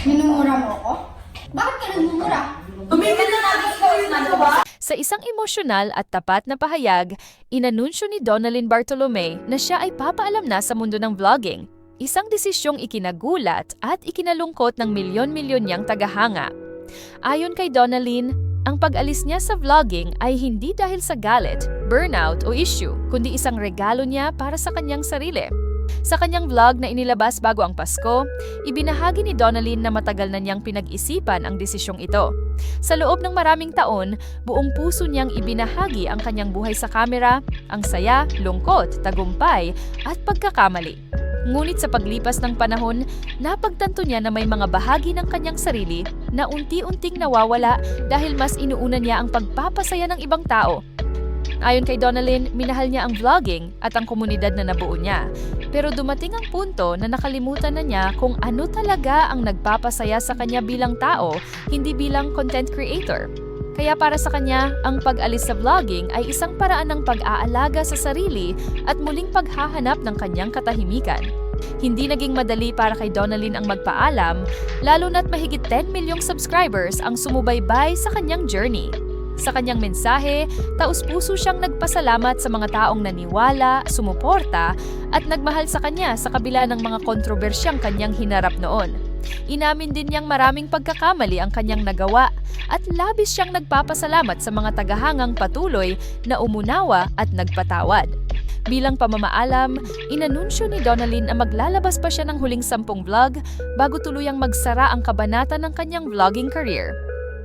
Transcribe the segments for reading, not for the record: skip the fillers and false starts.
Minumura mo ako? Bakit ka nagmumura? Tumigil na ba? Sa isang emosyonal at tapat na pahayag, inanunsyo ni Donalyn Bartolome na siya ay papaalam na sa mundo ng vlogging. Isang desisyong ikinagulat at ikinalungkot ng milyon-milyon niyang tagahanga. Ayon kay Donalyn, ang pag-alis niya sa vlogging ay hindi dahil sa galit, burnout o issue, kundi isang regalo niya para sa kanyang sarili. Sa kanyang vlog na inilabas bago ang Pasko, ibinahagi ni Donalyn na matagal na niyang pinag-isipan ang desisyong ito. Sa loob ng maraming taon, buong puso niyang ibinahagi ang kanyang buhay sa kamera, ang saya, lungkot, tagumpay, at pagkakamali. Ngunit sa paglipas ng panahon, napagtanto niya na may mga bahagi ng kanyang sarili na unti-unting nawawala dahil mas inuuna niya ang pagpapasaya ng ibang tao. Ayon kay Donalyn, minahal niya ang vlogging at ang komunidad na nabuo niya. Pero dumating ang punto na nakalimutan na niya kung ano talaga ang nagpapasaya sa kanya bilang tao, hindi bilang content creator. Kaya para sa kanya, ang pag-alis sa vlogging ay isang paraan ng pag-aalaga sa sarili at muling paghahanap ng kanyang katahimikan. Hindi naging madali para kay Donalyn ang magpaalam, lalo na't mahigit 10 milyong subscribers ang sumubaybay sa kanyang journey. Sa kanyang mensahe, taus-puso siyang nagpasalamat sa mga taong naniwala, sumuporta, at nagmahal sa kanya sa kabila ng mga kontrobersyang kanyang hinarap noon. Inamin din niyang maraming pagkakamali ang kanyang nagawa at labis siyang nagpapasalamat sa mga tagahangang patuloy na umunawa at nagpatawad. Bilang pamamaalam, inanunsyo ni Donalyn na maglalabas pa siya ng huling 10 vlog bago tuluyang magsara ang kabanata ng kanyang vlogging career.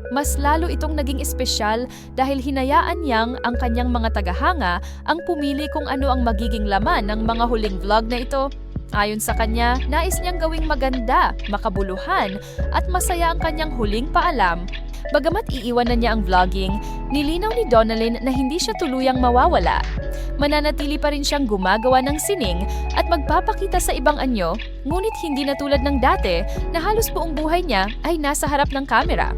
Mas lalo itong naging espesyal dahil hinayaan niyang ang kanyang mga tagahanga ang pumili kung ano ang magiging laman ng mga huling vlog na ito. Ayon sa kanya, nais niyang gawing maganda, makabuluhan, at masaya ang kanyang huling paalam. Bagamat iiwan na niya ang vlogging, nilinaw ni Donalyn na hindi siya tuluyang mawawala. Mananatili pa rin siyang gumagawa ng sining at magpapakita sa ibang anyo, ngunit hindi na tulad ng dati na halos buong buhay niya ay nasa harap ng kamera.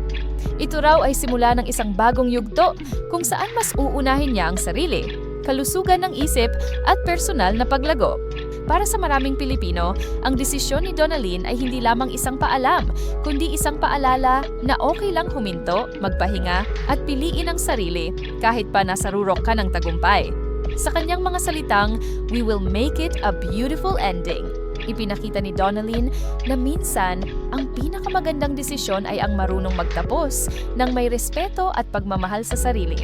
Ito raw ay simula ng isang bagong yugto kung saan mas uunahin niya ang sarili, kalusugan ng isip at personal na paglago. Para sa maraming Pilipino, ang desisyon ni Donalyn ay hindi lamang isang paalam, kundi isang paalala na okay lang huminto, magpahinga at piliin ang sarili kahit pa nasa rurok ka ng tagumpay. Sa kanyang mga salitang, "We will make it a beautiful ending." Ipinakita ni Donalyn na minsan, ang pinakamagandang desisyon ay ang marunong magtapos ng may respeto at pagmamahal sa sarili.